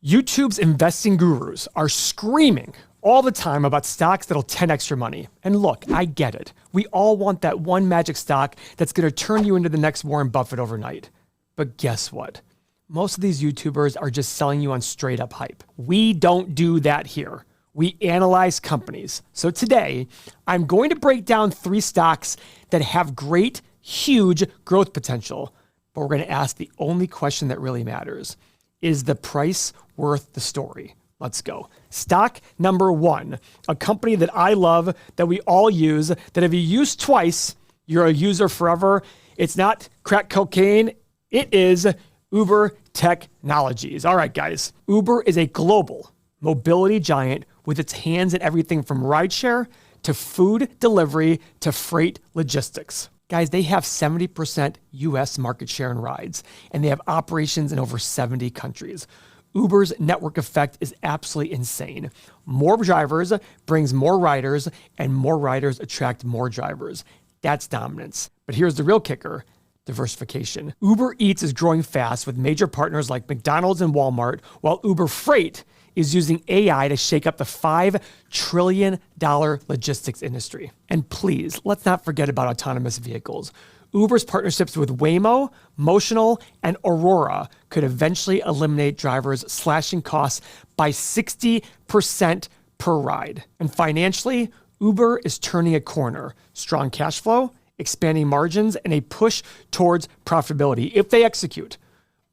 YouTube's investing gurus are screaming all the time about stocks that'll 10x your money. And look, I get it. We all want that one magic stock that's going to turn you into the next Warren Buffett overnight. But guess what? Most of these YouTubers are just selling you on straight up hype. We don't do that here. We analyze companies. So today, I'm going to break down 3 stocks that have great, huge growth potential. But we're going to ask the only question that really matters. Is the price worth the story? Let's go. Stock number 1, a company that I love, that we all use, that if you use twice, you're a user forever. It's not crack cocaine. It is Uber Technologies. All right, guys. Uber is a global mobility giant with its hands in everything from rideshare to food delivery to freight logistics. Guys, they have 70% US market share in rides, and they have operations in over 70 countries. Uber's network effect is absolutely insane. More drivers brings more riders, and more riders attract more drivers. That's dominance. But here's the real kicker: diversification. Uber Eats is growing fast with major partners like McDonald's and Walmart, while Uber Freight is using AI to shake up the $5 trillion logistics industry. And please, let's not forget about autonomous vehicles. Uber's partnerships with Waymo, Motional, and Aurora could eventually eliminate drivers, slashing costs by 60% per ride. And financially, Uber is turning a corner. Strong cash flow, expanding margins, and a push towards profitability if they execute.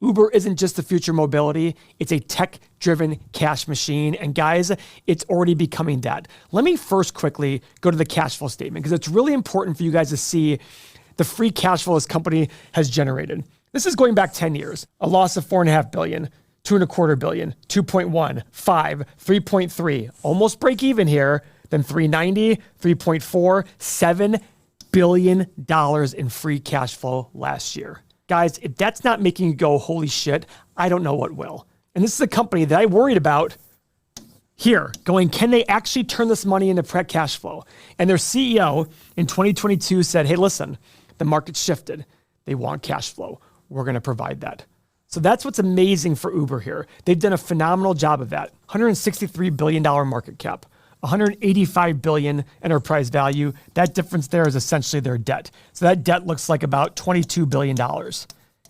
Uber isn't just the future mobility, it's a tech-driven cash machine. And guys, it's already becoming that. Let me first quickly go to the cash flow statement, because it's really important for you guys to see the free cash flow this company has generated. This is going back 10 years. A loss of $4.5 billion, $2.25 billion, 2.1, 5, 3.3, almost break even here, then 390, 3.4, $7 billion in free cash flow last year. Guys, if that's not making you go, holy shit, I don't know what will. And this is a company that I worried about here, going, can they actually turn this money into cash flow? And their CEO in 2022 said, hey, listen, the market shifted. They want cash flow. We're going to provide that. So that's what's amazing for Uber here. They've done a phenomenal job of that. $163 billion market cap. $185 billion enterprise value. That difference there is essentially their debt. So that debt looks like about $22 billion.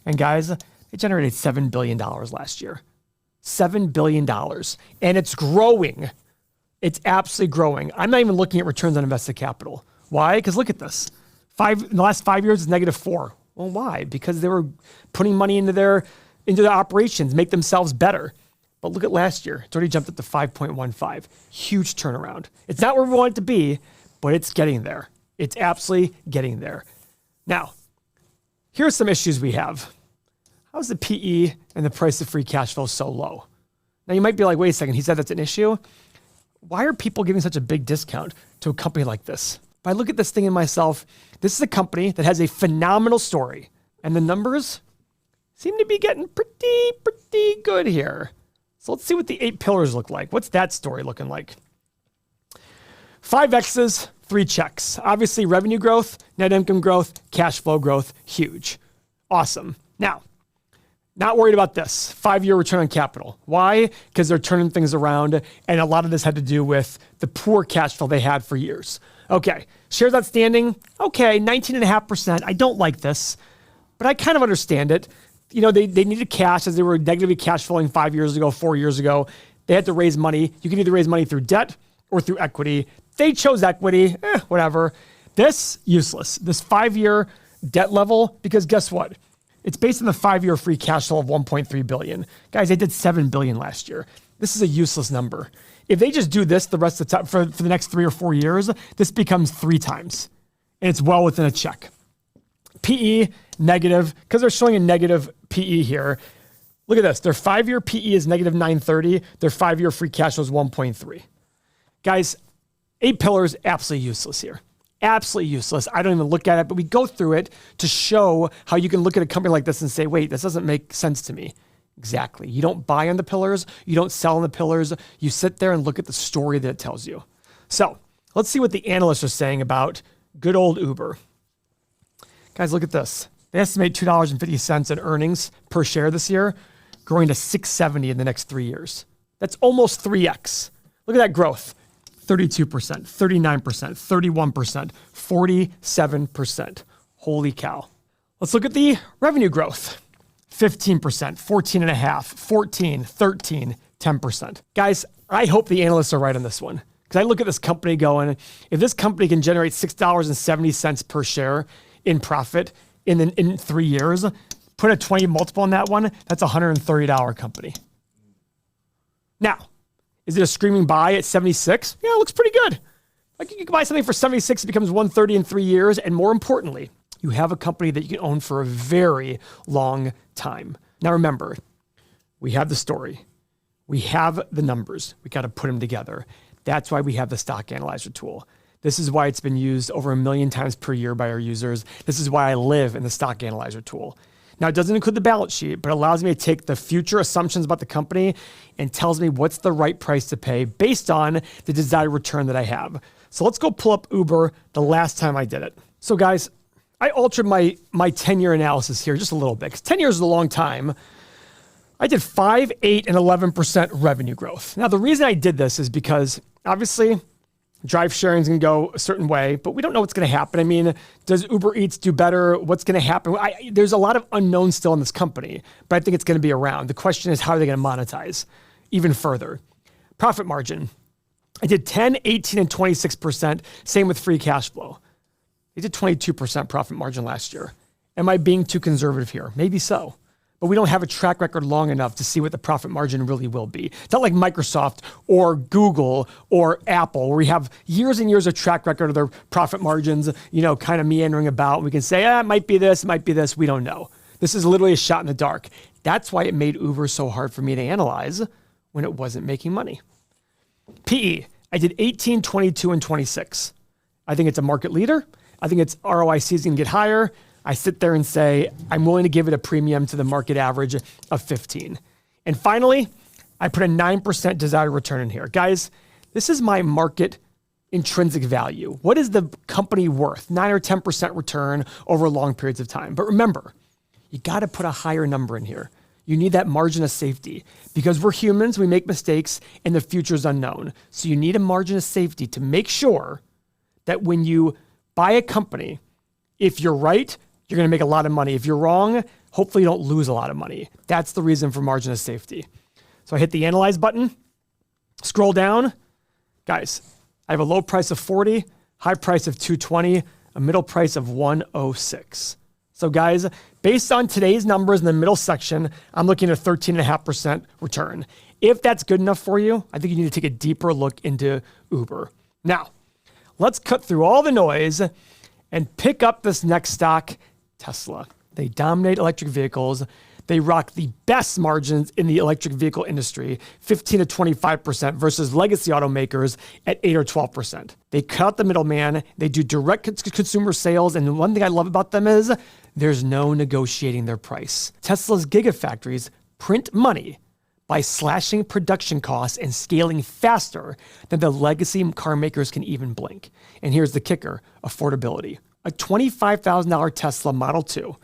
And guys, they generated $7 billion last year. $7 billion. And it's growing. It's absolutely growing. I'm not even looking at returns on invested capital. Why? Because look at this. In the last 5 years, it's -4. Well, why? Because they were putting money into their operations, make themselves better. But look at last year. It's already jumped up to 5.15. Huge turnaround. It's not where we want it to be, but it's getting there. It's absolutely getting there. Now, here's some issues we have. How's the PE and the price of free cash flow so low? Now, you might be like, wait a second, he said that's an issue. Why are people giving such a big discount to a company like this? If I look at this thing in myself, this is a company that has a phenomenal story, and the numbers seem to be getting pretty good here. So let's see what the 8 pillars look like. What's that story looking like? 5 X's, 3 checks. Obviously, revenue growth, net income growth, cash flow growth, huge. Awesome. Now, not worried about this. 5-year return on capital. Why? Because they're turning things around, and a lot of this had to do with the poor cash flow they had for years. Okay, shares outstanding. Okay, 19.5%. I don't like this, but I kind of understand it. You know, they needed cash as they were negatively cash flowing 5 years ago, 4 years ago. They had to raise money. You can either raise money through debt or through equity. They chose equity, whatever. This, useless. This 5-year debt level, because guess what? It's based on the 5-year free cash flow of $1.3 billion. Guys, they did $7 billion last year. This is a useless number. If they just do this the rest of the time, for the next 3 or 4 years, this becomes 3 times. And it's well within a check. PE, negative, because they're showing a negative PE here. Look at this. Their 5-year PE is negative 930. Their 5-year free cash flow is 1.3. Guys, 8 pillars, absolutely useless here. Absolutely useless. I don't even look at it, but we go through it to show how you can look at a company like this and say, wait, this doesn't make sense to me. Exactly. You don't buy on the pillars. You don't sell on the pillars. You sit there and look at the story that it tells you. So let's see what the analysts are saying about good old Uber. Guys, look at this. They estimate $2.50 in earnings per share this year. growing to 670 in the next 3 years. That's almost 3x. Look at that growth. 32%, 39%, 31%, 47%. Holy cow. Let's look at the revenue growth. 15%, 14.5%, 14, 13, 10%. Guys, I hope the analysts are right on this one. Because I look at this company going, if this company can generate $6.70 per share in profit in 3 years, put a 20 multiple on that one, that's a $130 company. Now, is it a screaming buy at 76? Yeah, it looks pretty good. Like you can buy something for 76, it becomes 130 in 3 years. And more importantly, you have a company that you can own for a very long time. Now remember, we have the story. We have the numbers. We got to put them together. That's why we have the stock analyzer tool. This is why it's been used over 1 million times per year by our users. This is why I live in the stock analyzer tool. Now, it doesn't include the balance sheet, but it allows me to take the future assumptions about the company and tells me what's the right price to pay based on the desired return that I have. So let's go pull up Uber the last time I did it. So guys, I altered my 10-year analysis here just a little bit because 10 years is a long time. I did 5, 8, and 11% revenue growth. Now, the reason I did this is because obviously drive sharing is going to go a certain way, but we don't know what's going to happen. I mean, does Uber Eats do better? What's going to happen? There's a lot of unknowns still in this company, but I think it's going to be around. The question is, how are they going to monetize even further? Profit margin. I did 10, 18, and 26%. Same with free cash flow. They did 22% profit margin last year. Am I being too conservative here? Maybe so. But we don't have a track record long enough to see what the profit margin really will be. It's not like Microsoft or Google or Apple, where we have years and years of track record of their profit margins, kind of meandering about. We can say, it might be this, it might be this. We don't know. This is literally a shot in the dark. That's why it made Uber so hard for me to analyze when it wasn't making money. PE, I did 18, 22, and 26. I think it's a market leader. I think its ROIC is going to get higher. I sit there and say, I'm willing to give it a premium to the market average of 15. And finally, I put a 9% desired return in here. Guys, this is my market intrinsic value. What is the company worth? 9 or 10% return over long periods of time. But remember, you got to put a higher number in here. You need that margin of safety because we're humans, we make mistakes, and the future is unknown. So you need a margin of safety to make sure that when you buy a company, if you're right, you're going to make a lot of money. If you're wrong, hopefully you don't lose a lot of money. That's the reason for margin of safety. So I hit the analyze button, scroll down. Guys, I have a low price of 40, high price of 220, a middle price of 106. So guys, based on today's numbers in the middle section, I'm looking at a 13.5% return. If that's good enough for you, I think you need to take a deeper look into Uber. Now, let's cut through all the noise and pick up this next stock, Tesla. They dominate electric vehicles. They rock the best margins in the electric vehicle industry, 15 to 25% versus legacy automakers at 8 or 12%. They cut out the middleman. They do direct consumer sales. And one thing I love about them is there's no negotiating their price. Tesla's gigafactories print money by slashing production costs and scaling faster than the legacy car makers can even blink. And here's the kicker, affordability. A $25,000 Tesla Model 2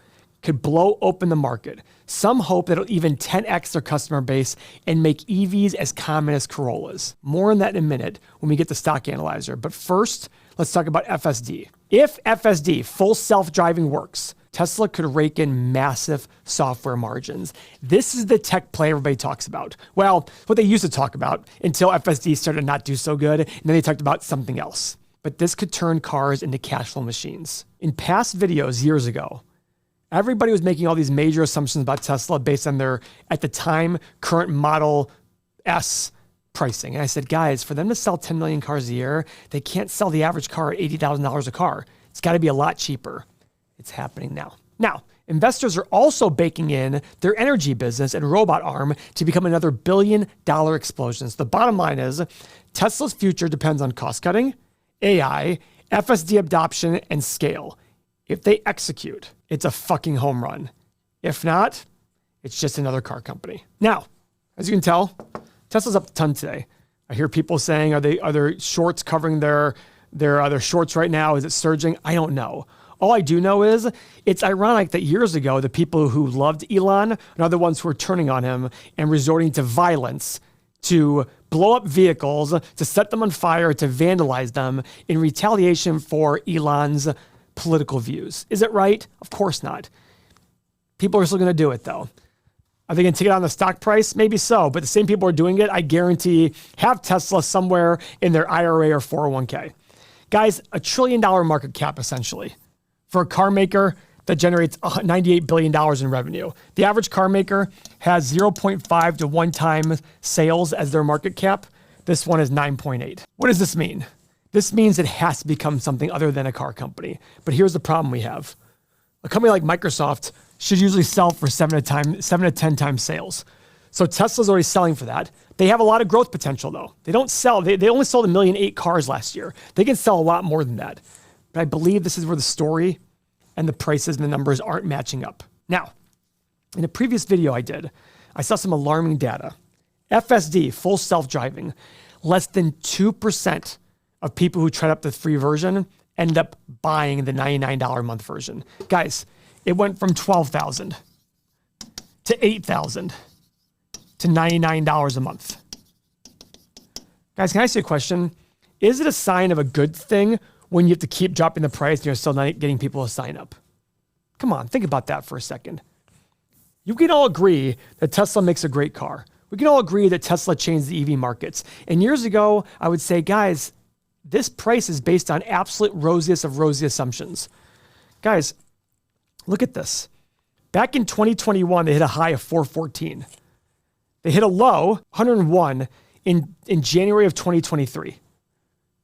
could blow open the market. Some hope that it'll even 10x their customer base and make EVs as common as Corollas. More on that in a minute when we get the stock analyzer. But first, let's talk about FSD. If FSD, full self-driving, works, Tesla could rake in massive software margins. This is the tech play everybody talks about. Well, what they used to talk about until FSD started to not do so good, and then they talked about something else. But this could turn cars into cash flow machines. In past videos years ago, everybody was making all these major assumptions about Tesla based on their, at the time, current Model S pricing. And I said, guys, for them to sell 10 million cars a year, they can't sell the average car at $80,000 a car. It's got to be a lot cheaper. It's happening now. Now, investors are also baking in their energy business and robot arm to become another billion-dollar explosion. So the bottom line is Tesla's future depends on cost-cutting, AI, FSD adoption, and scale. If they execute, it's a fucking home run. If not, it's just another car company. Now, as you can tell, Tesla's up a ton today. I hear people saying, are there shorts covering their shorts right now? Is it surging? I don't know. All I do know is it's ironic that years ago, the people who loved Elon are the ones who are turning on him and resorting to violence to blow up vehicles, to set them on fire, to vandalize them in retaliation for Elon's political views. Is it right? Of course not. People are still going to do it though. Are they going to take it on the stock price? Maybe so, but the same people who are doing it, I guarantee, have Tesla somewhere in their IRA or 401k. Guys, $1 trillion market cap essentially for a car maker that generates $98 billion in revenue. The average car maker has 0.5 to 1 times sales as their market cap. This one is 9.8. What does this mean? This means it has to become something other than a car company. But here's the problem we have. A company like Microsoft should usually sell for 7 to 10 times sales. So Tesla's already selling for that. They have a lot of growth potential though. They don't sell, they only sold 1.8 million cars last year. They can sell a lot more than that. But I believe this is where the story and the prices and the numbers aren't matching up. Now, in a previous video I did, I saw some alarming data. FSD, full self-driving, less than 2% of people who tried up the free version ended up buying the $99 a month version. Guys, it went from $12,000 to $8,000 to $99 a month. Guys, can I ask you a question? Is it a sign of a good thing when you have to keep dropping the price and you're still not getting people to sign up? Come on, think about that for a second. You can all agree that Tesla makes a great car. We can all agree that Tesla changed the EV markets. And years ago, I would say, guys, this price is based on absolute rosiest of rosy assumptions. Guys, look at this. Back in 2021, they hit a high of 414. They hit a low, 101, in January of 2023.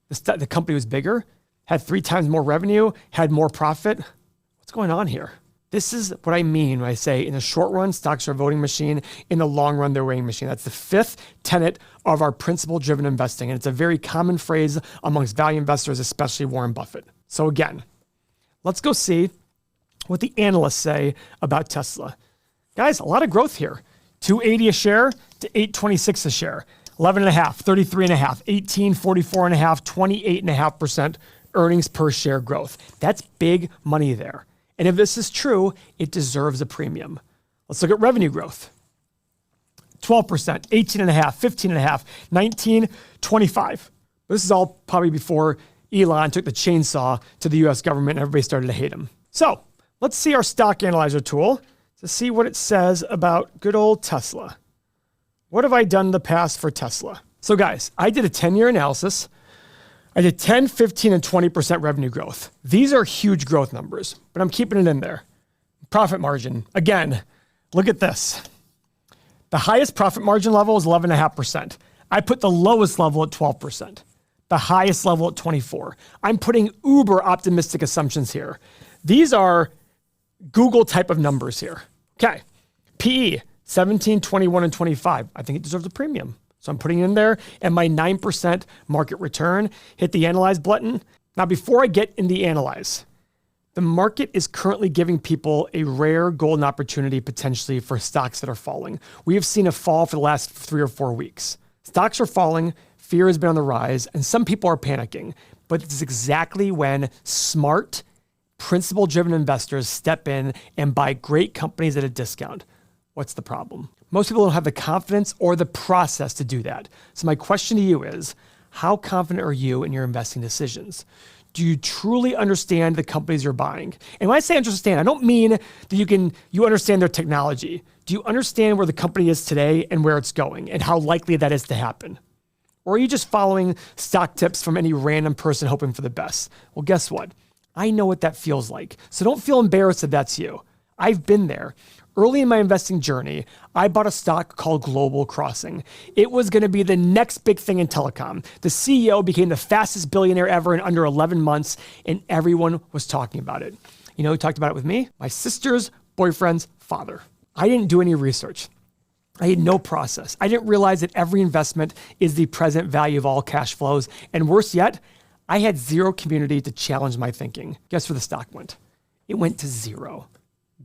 The company was bigger, had 3 times more revenue, had more profit. What's going on here? This is what I mean when I say in the short run, stocks are a voting machine. In the long run, they're a weighing machine. That's the 5th tenet of our principle-driven investing. And it's a very common phrase amongst value investors, especially Warren Buffett. So again, let's go see what the analysts say about Tesla. Guys, a lot of growth here. $280 a share to $826 a share. 11.5, 33.5, 18, 44.5, 28.5% earnings per share growth. That's big money there. And if this is true, it deserves a premium. Let's look at revenue growth. 12%, 18.5, 15.5, 19, 25. This is all probably before Elon took the chainsaw to the US government and everybody started to hate him. So let's see our stock analyzer tool to see what it says about good old Tesla. What have I done in the past for Tesla? So guys, I did a 10-year analysis. I did 10, 15, and 20% revenue growth. These are huge growth numbers, but I'm keeping it in there. Profit margin, again, look at this. The highest profit margin level is 11.5%. I put the lowest level at 12%. The highest level at 24%. I'm putting uber optimistic assumptions here. These are Google type of numbers here. Okay, PE, 17, 21, and 25. I think it deserves a premium. So I'm putting it in there, and my 9% market return. Hit the analyze button. Now, before I get in the analyze, the market is currently giving people a rare golden opportunity potentially for stocks that are falling. We have seen a fall for the last 3 or 4 weeks. Stocks are falling, fear has been on the rise, and some people are panicking. But it's exactly when smart, principle-driven investors step in and buy great companies at a discount. What's the problem? Most people don't have the confidence or the process to do that. So my question to you is, how confident are you in your investing decisions? Do you truly understand the companies you're buying? And when I say understand, I don't mean that you understand their technology. Do you understand where the company is today and where it's going and how likely that is to happen? Or are you just following stock tips from any random person hoping for the best? Well, guess what? I know what that feels like. So don't feel embarrassed if that's you. I've been there. Early in my investing journey, I bought a stock called Global Crossing. It was going to be the next big thing in telecom. The CEO became the fastest billionaire ever in under 11 months, and everyone was talking about it. You know who talked about it with me? My sister's boyfriend's father. I didn't do any research. I had no process. I didn't realize that every investment is the present value of all cash flows. And worse yet, I had zero community to challenge my thinking. Guess where the stock went? It went to zero.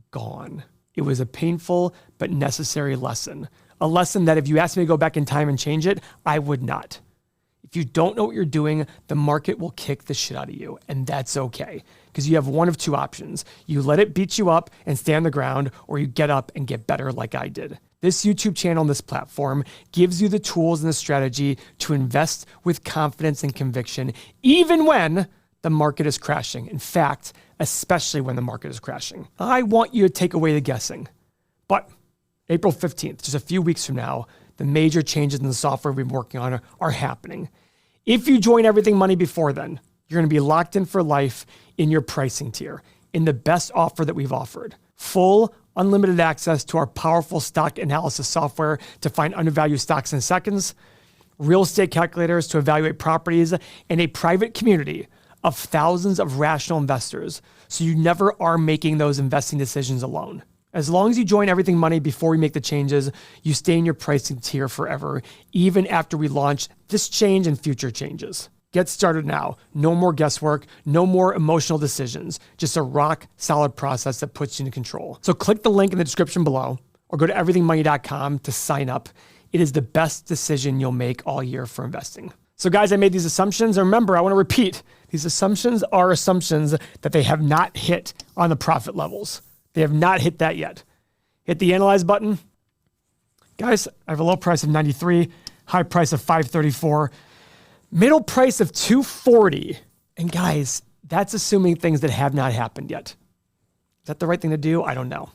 Gone. It was a painful but necessary lesson. A lesson that if you asked me to go back in time and change it, I would not. If you don't know what you're doing, the market will kick the shit out of you, and that's okay, because you have one of two options. You let it beat you up and stay on the ground, or you get up and get better like I did. This YouTube channel and this platform gives you the tools and the strategy to invest with confidence and conviction, even when the market is crashing. In fact, especially when the market is crashing. I want you to take away the guessing. But April 15th, just a few weeks from now, the major changes in the software we've been working on are happening. If you join Everything Money before then, you're going to be locked in for life in your pricing tier, in the best offer that we've offered. Full, unlimited access to our powerful stock analysis software to find undervalued stocks in seconds, real estate calculators to evaluate properties, and a private community of thousands of rational investors, so you never are making those investing decisions alone. As long as you join Everything Money before we make the changes, you stay in your pricing tier forever, even after we launch this change and future changes. Get started now. No more guesswork, no more emotional decisions, just a rock solid process that puts you in control. So click the link in the description below or go to everythingmoney.com to sign up. It is the best decision you'll make all year for investing. So guys, I made these assumptions. And remember, I want to repeat, these assumptions are assumptions that they have not hit on the profit levels. They have not hit that yet. Hit the analyze button. Guys, I have a low price of 93, high price of 534, middle price of 240. And guys, that's assuming things that have not happened yet. Is that the right thing to do? I don't know.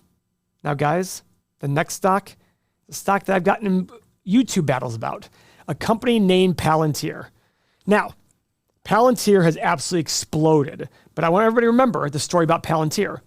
Now, guys, the next stock, the stock that I've gotten in YouTube battles about, a company named Palantir. Now, Palantir has absolutely exploded, but I want everybody to remember the story about Palantir.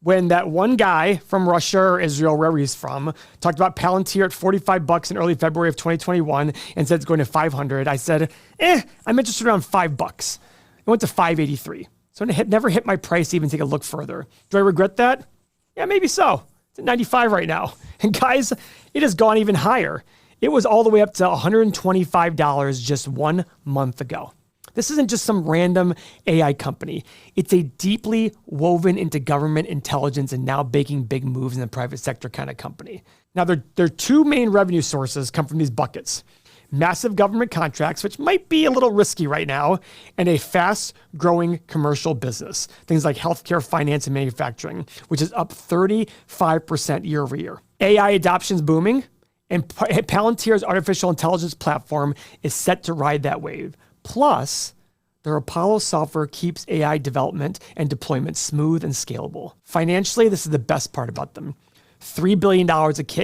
When that one guy from Russia or Israel, wherever he's from, talked about Palantir at $45 in early February of 2021 and said it's going to 500, I said, I'm interested around $5. It went to 583. So it never hit my price to even take a look further. Do I regret that? Yeah, maybe so. It's at 95 right now. And guys, it has gone even higher. It was all the way up to $125 just 1 month ago. This isn't just some random AI company. It's a deeply woven into government intelligence and now making big moves in the private sector kind of company. Now, their two main revenue sources come from these buckets. Massive government contracts, which might be a little risky right now, and a fast-growing commercial business. Things like healthcare, finance, and manufacturing, which is up 35% year over year. AI adoption is booming, and Palantir's artificial intelligence platform is set to ride that wave. Plus, their Apollo software keeps AI development and deployment smooth and scalable. Financially, this is the best part about them. $3 billion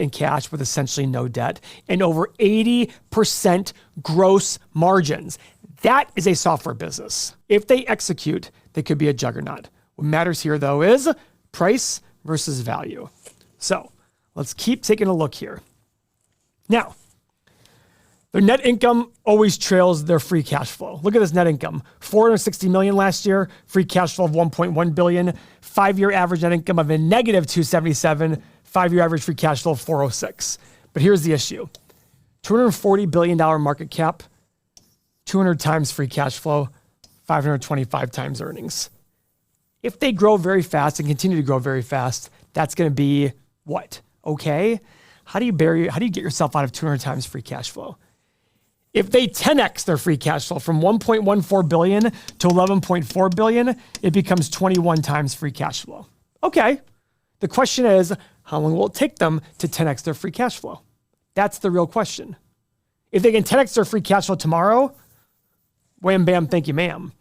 in cash with essentially no debt and over 80% gross margins. That is a software business. If they execute, they could be a juggernaut. What matters here, though, is price versus value. So let's keep taking a look here. Now, their net income always trails their free cash flow. Look at this net income, $460 million last year, free cash flow of $1.1 billion, 5-year average net income of a negative $277, 5-year average free cash flow of $406. But here's the issue. $240 billion market cap, 200 times free cash flow, 525 times earnings. If they grow very fast and continue to grow very fast, that's going to be what? Okay. How do you get yourself out of 200 times free cash flow? If they 10x their free cash flow from 1.14 billion to 11.4 billion, it becomes 21 times free cash flow. Okay. The question is, how long will it take them to 10x their free cash flow? That's the real question. If they can 10x their free cash flow tomorrow, wham, bam, thank you, ma'am.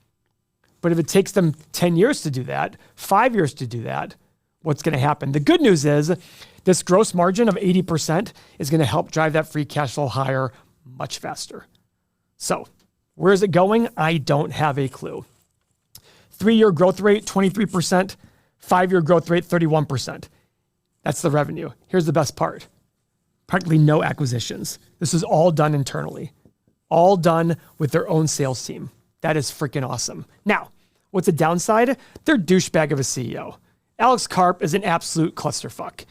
But if it takes them 10 years to do that, 5 years to do that, what's going to happen? The good news is this gross margin of 80% is going to help drive that free cash flow higher much faster. So where is it going? I don't have a clue. 3-year growth rate, 23%. 5-year growth rate, 31%. That's the revenue. Here's the best part. Practically no acquisitions. This is all done internally. All done with their own sales team. That is freaking awesome. Now, what's the downside? They're douchebag of a CEO. Alex Karp is an absolute clusterfuck.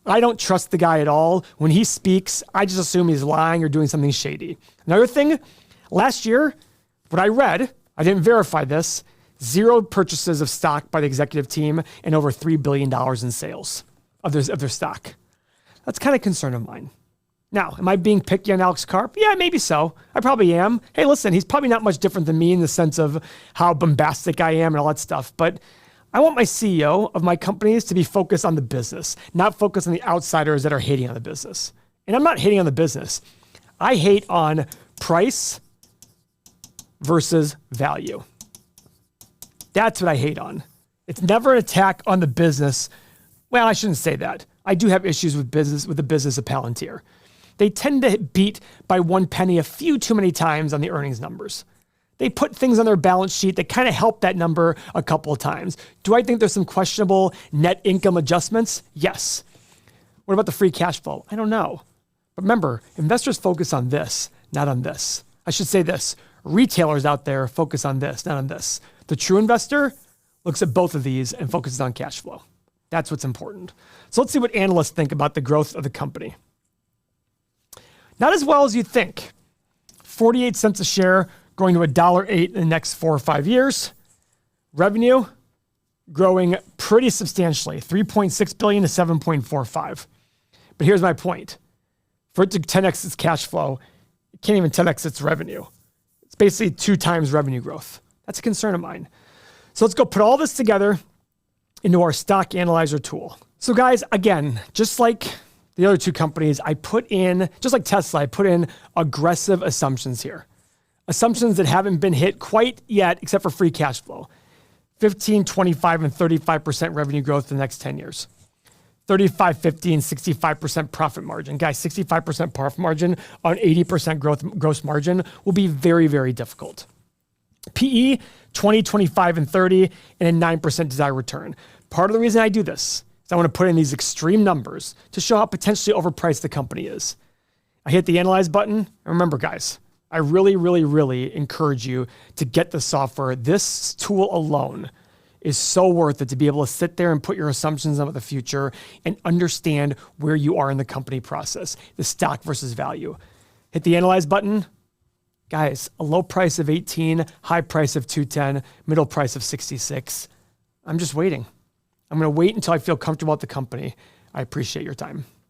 I don't trust the guy at all. When he speaks, I just assume he's lying or doing something shady. Another thing, last year, what I read, I didn't verify this, 0 purchases of stock by the executive team and over $3 billion in sales of their stock. That's kind of a concern of mine. Now, am I being picky on Alex Karp? Yeah, maybe so. I probably am. Hey, listen, he's probably not much different than me in the sense of how bombastic I am and all that stuff. But I want my CEO of my companies to be focused on the business, not focused on the outsiders that are hating on the business. And I'm not hating on the business. I hate on price versus value. That's what I hate on. It's never an attack on the business. Well, I shouldn't say that. I do have issues with the business of Palantir. They tend to beat by 1 penny a few too many times on the earnings numbers. They put things on their balance sheet that kind of help that number a couple of times. Do I think there's some questionable net income adjustments? Yes. What about the free cash flow? I don't know. But remember, investors focus on this, not on this. I should say this. Retailers out there focus on this, not on this. The true investor looks at both of these and focuses on cash flow. That's what's important. So let's see what analysts think about the growth of the company. Not as well as you'd think. 48 cents a share, going to $1.08 in the next 4 or 5 years. Revenue growing pretty substantially, 3.6 billion to 7.45. But here's my point. For it to 10x its cash flow, it can't even 10x its revenue. It's basically 2 times revenue growth. That's a concern of mine. So let's go put all this together into our stock analyzer tool. So guys, again, just like the other 2 companies, I put in, just like Tesla, I put in aggressive assumptions here. Assumptions that haven't been hit quite yet, except for free cash flow. 15, 25, and 35% revenue growth in the next 10 years. 35, 50, and 65% profit margin. Guys, 65% profit margin on 80% gross margin will be very, very difficult. PE, 20, 25, and 30, and a 9% desired return. Part of the reason I do this is I want to put in these extreme numbers to show how potentially overpriced the company is. I hit the analyze button. And remember, guys, I really, really, really encourage you to get the software. This tool alone is so worth it to be able to sit there and put your assumptions on the future and understand where you are in the company process, the stock versus value. Hit the analyze button. Guys, a low price of 18, high price of 210, middle price of 66. I'm just waiting. I'm going to wait until I feel comfortable with the company. I appreciate your time.